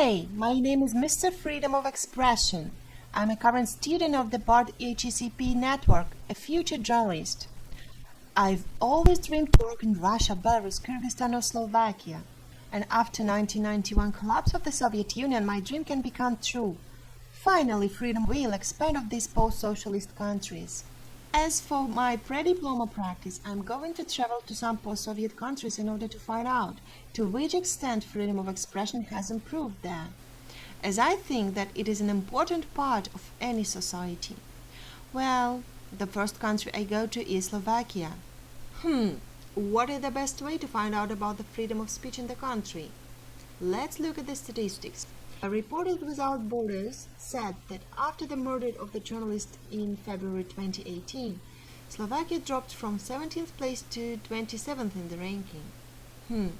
Hey, my name is Mr. Freedom of Expression. I'm a current student of the BART HECP network, a future journalist. I've always dreamed to work in Russia, Belarus, Kyrgyzstan or Slovakia. And after 1991 collapse of the Soviet Union, my dream can become true. Finally, freedom will expand of these post-socialist countries. As for my pre-diploma practice, I'm going to travel to some post-Soviet countries in order to find out to which extent freedom of expression has improved there, as I think that it is an important part of any society. Well, the first country I go to is Slovakia. What is the best way to find out about the freedom of speech in the country? Let's look at the statistics. A Reporters Without Borders said that after the murder of the journalist in February 2018, Slovakia dropped from 17th place to 27th in the ranking.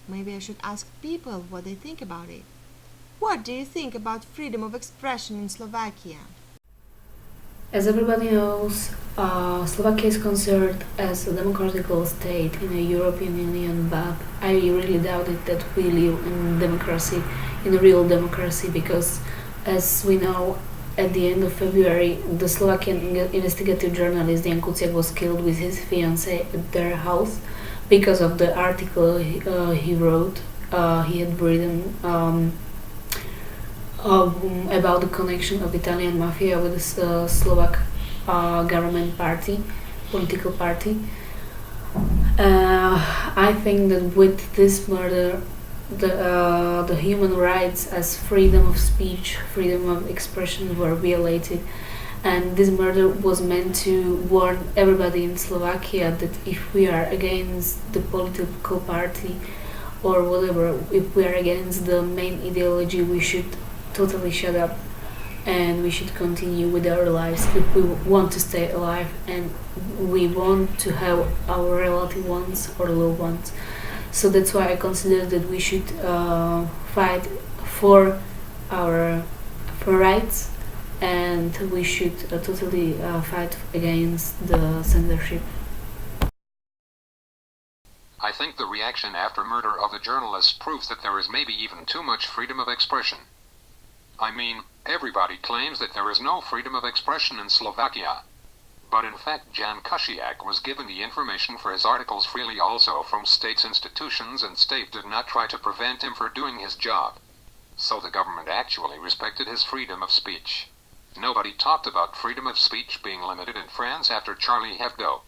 Maybe I should ask people what they think about it. What do you think about freedom of expression in Slovakia? As everybody knows, Slovakia is considered as a democratical state in the European Union, but I really doubt it that we live in democracy, in a real democracy, because as we know, at the end of February, the Slovakian investigative journalist Jan Kuciak was killed with his fiancée at their house because of the article he wrote. He had written about the connection of Italian mafia with the Slovak government party, political party. I think that with this murder, the human rights as freedom of speech, freedom of expression were violated, and this murder was meant to warn everybody in Slovakia that if we are against the political party or whatever, if we are against the main ideology, we should totally shut up and we should continue with our lives if we want to stay alive and we want to have our relative ones or loved ones. So that's why I consider that we should fight for our rights, and we should totally fight against the censorship. I think the reaction after murder of the journalist proves that there is maybe even too much freedom of expression. I mean, everybody claims that there is no freedom of expression in Slovakia. But in fact, Jan Kuciak was given the information for his articles freely also from state's institutions, and state did not try to prevent him from doing his job. So the government actually respected his freedom of speech. Nobody talked about freedom of speech being limited in France after Charlie Hebdo.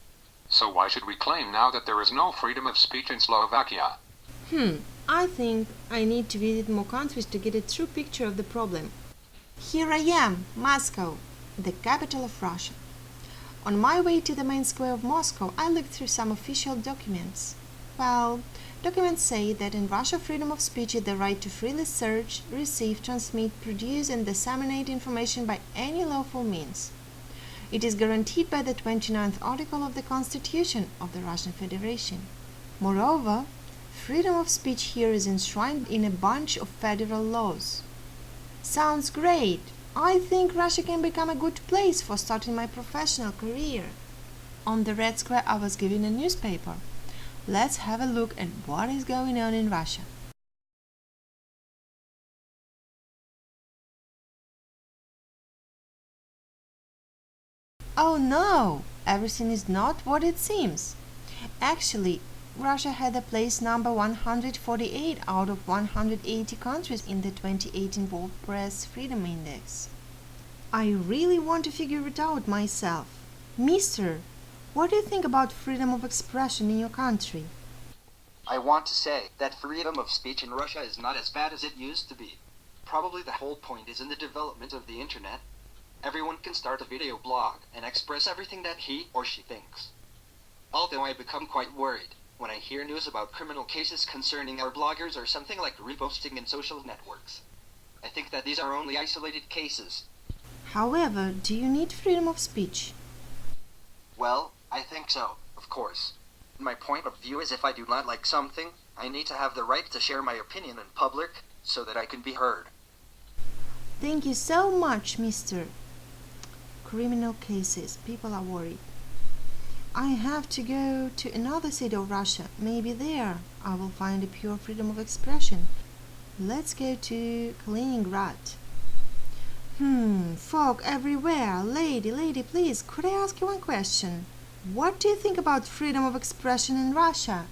So why should we claim now that there is no freedom of speech in Slovakia? I think I need to visit more countries to get a true picture of the problem. Here I am, Moscow, the capital of Russia. On my way to the main square of Moscow, I looked through some official documents. Well, documents say that in Russia freedom of speech is the right to freely search, receive, transmit, produce and disseminate information by any lawful means. It is guaranteed by the 29th article of the Constitution of the Russian Federation. Moreover, freedom of speech here is enshrined in a bunch of federal laws. Sounds great! I think Russia can become a good place for starting my professional career. On the Red Square I was given a newspaper. Let's have a look at what is going on in Russia. Oh no! Everything is not what it seems. Actually, Russia had a place number 148 out of 180 countries in the 2018 World Press Freedom Index. I really want to figure it out myself. Mister, what do you think about freedom of expression in your country? I want to say that freedom of speech in Russia is not as bad as it used to be. Probably the whole point is in the development of the internet. Everyone can start a video blog and express everything that he or she thinks. Although I become quite worried when I hear news about criminal cases concerning our bloggers or something like reposting in social networks. I think that these are only isolated cases. However, do you need freedom of speech? Well, I think so, of course. My point of view is if I do not like something, I need to have the right to share my opinion in public so that I can be heard. Thank you so much, mister. Criminal cases. People are worried. I have to go to another city of Russia. Maybe there I will find a pure freedom of expression. Let's go to Kaliningrad. Fog everywhere. Lady, please, could I ask you one question? What do you think about freedom of expression in Russia?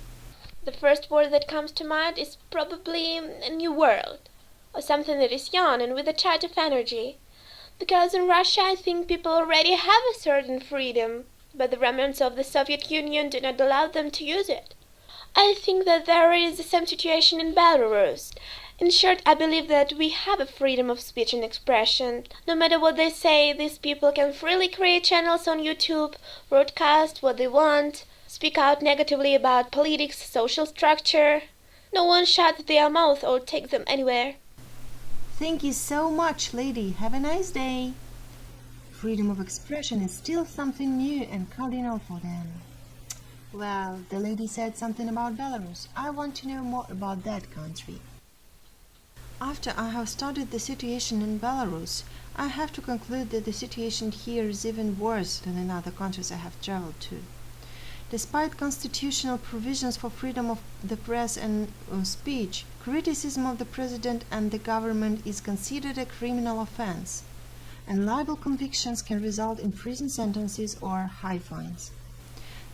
The first word that comes to mind is probably a new world, or something that is young and with a touch of energy. Because in Russia I think people already have a certain freedom, but the remnants of the Soviet Union do not allow them to use it. I think that there is the same situation in Belarus. In short, I believe that we have a freedom of speech and expression. No matter what they say, these people can freely create channels on YouTube, broadcast what they want, speak out negatively about politics, social structure. No one shuts their mouth or takes them anywhere. Thank you so much, lady. Have a nice day. Freedom of expression is still something new and cardinal for them. Well, the lady said something about Belarus. I want to know more about that country. After I have studied the situation in Belarus, I have to conclude that the situation here is even worse than in other countries I have traveled to. Despite constitutional provisions for freedom of the press and speech, criticism of the president and the government is considered a criminal offense, and libel convictions can result in prison sentences or high fines.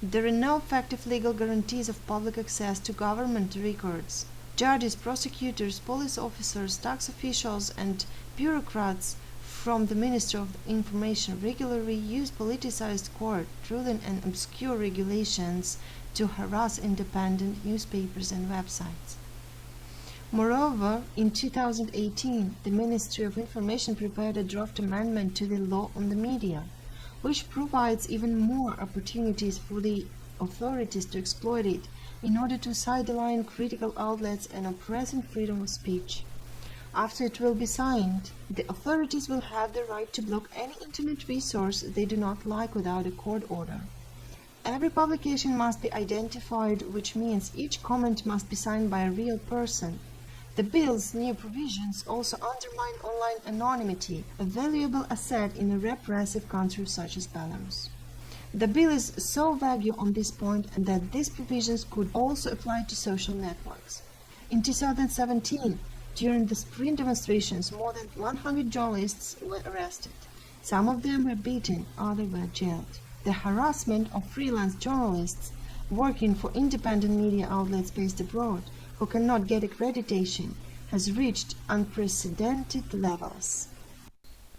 There are no effective legal guarantees of public access to government records. Judges, prosecutors, police officers, tax officials, and bureaucrats from the Ministry of Information regularly use politicized court ruling and obscure regulations to harass independent newspapers and websites. Moreover, in 2018, the Ministry of Information prepared a draft amendment to the law on the media, which provides even more opportunities for the authorities to exploit it in order to sideline critical outlets and oppressing freedom of speech. After it will be signed, the authorities will have the right to block any internet resource they do not like without a court order. Every publication must be identified, which means each comment must be signed by a real person. The bill's new provisions also undermine online anonymity, a valuable asset in a repressive country such as Belarus. The bill is so vague on this point that these provisions could also apply to social networks. In 2017, during the spring demonstrations, more than 100 journalists were arrested. Some of them were beaten, others were jailed. The harassment of freelance journalists working for independent media outlets based abroad who cannot get accreditation has reached unprecedented levels.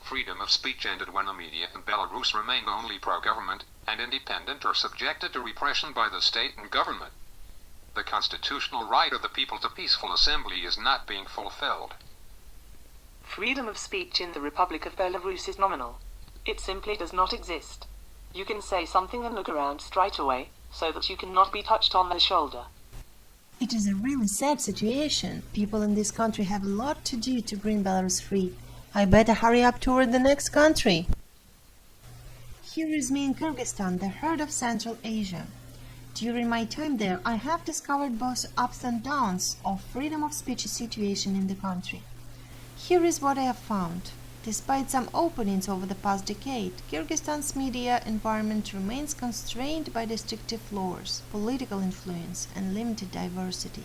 Freedom of speech ended when the media in Belarus remained only pro-government and independent or subjected to repression by the state and government. The constitutional right of the people to peaceful assembly is not being fulfilled. Freedom of speech in the Republic of Belarus is nominal. It simply does not exist. You can say something and look around straight away, so that you cannot be touched on the shoulder. It is a really sad situation. People in this country have a lot to do to bring Belarus free. I better hurry up toward the next country. Here is me in Kyrgyzstan, the heart of Central Asia. During my time there, I have discovered both ups and downs of freedom of speech situation in the country. Here is what I have found. Despite some openings over the past decade, Kyrgyzstan's media environment remains constrained by restrictive laws, political influence, and limited diversity.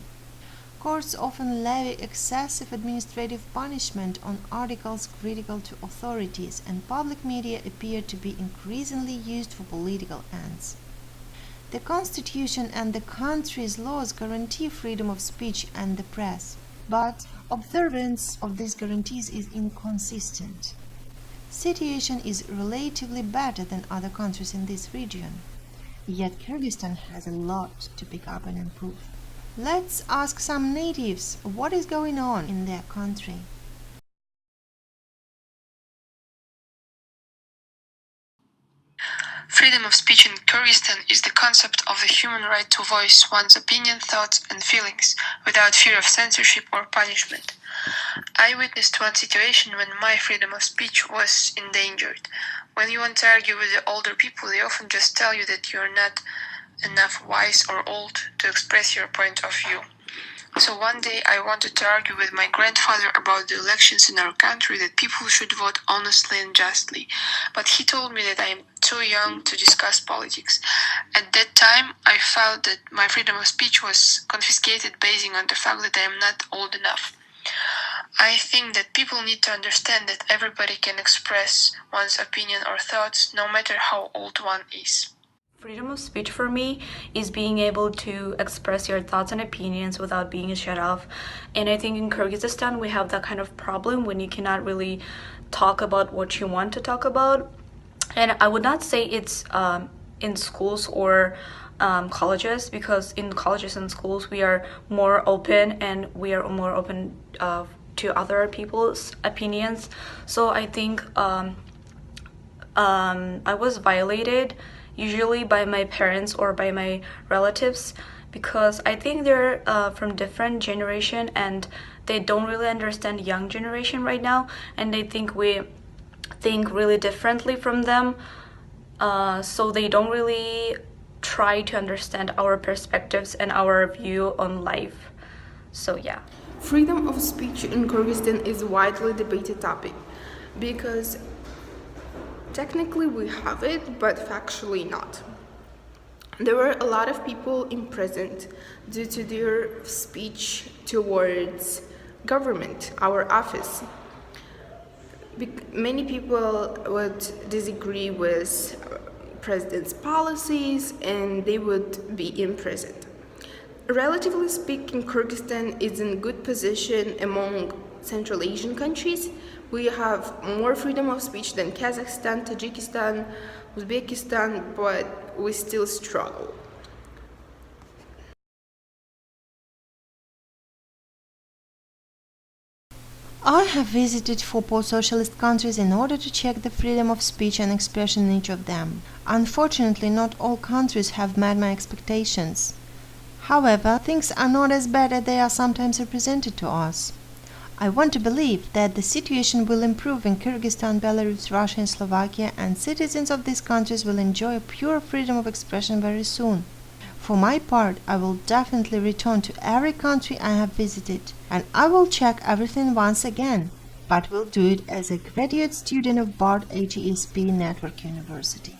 Courts often levy excessive administrative punishment on articles critical to authorities, and public media appear to be increasingly used for political ends. The constitution and the country's laws guarantee freedom of speech and the press, but observance of these guarantees is inconsistent. Situation is relatively better than other countries in this region, yet Kyrgyzstan has a lot to pick up and improve. Let's ask some natives what is going on in their country. Freedom of speech in Kyrgyzstan is the concept of the human right to voice one's opinion, thoughts, and feelings without fear of censorship or punishment. I witnessed one situation when my freedom of speech was endangered. When you want to argue with the older people, they often just tell you that you're not enough wise or old to express your point of view. So one day I wanted to argue with my grandfather about the elections in our country, that people should vote honestly and justly. But he told me that I am too young to discuss politics. At that time, I felt that my freedom of speech was confiscated based on the fact that I am not old enough. I think that people need to understand that everybody can express one's opinion or thoughts, no matter how old one is. Freedom of speech for me is being able to express your thoughts and opinions without being shut off. And I think in Kyrgyzstan we have that kind of problem when you cannot really talk about what you want to talk about. And I would not say it's in schools or colleges, because in colleges and schools we are more open and we are more open to other people's opinions. So I think I was violated usually by my parents or by my relatives, because I think they're from different generation and they don't really understand young generation right now, and they think we think really differently from them, so they don't really try to understand our perspectives and our view on life. So yeah. Freedom of speech in Kyrgyzstan is a widely debated topic because technically we have it, but factually not. There were a lot of people imprisoned due to their speech towards government, our office. Many people would disagree with president's policies and they would be imprisoned. Relatively speaking, Kyrgyzstan is in good position among Central Asian countries. We have more freedom of speech than Kazakhstan, Tajikistan, Uzbekistan, but we still struggle. I have visited 4 post-socialist countries in order to check the freedom of speech and expression in each of them. Unfortunately, not all countries have met my expectations. However, things are not as bad as they are sometimes represented to us. I want to believe that the situation will improve in Kyrgyzstan, Belarus, Russia and Slovakia, and citizens of these countries will enjoy pure freedom of expression very soon. For my part, I will definitely return to every country I have visited, and I will check everything once again, but will do it as a graduate student of BART HESP Network University.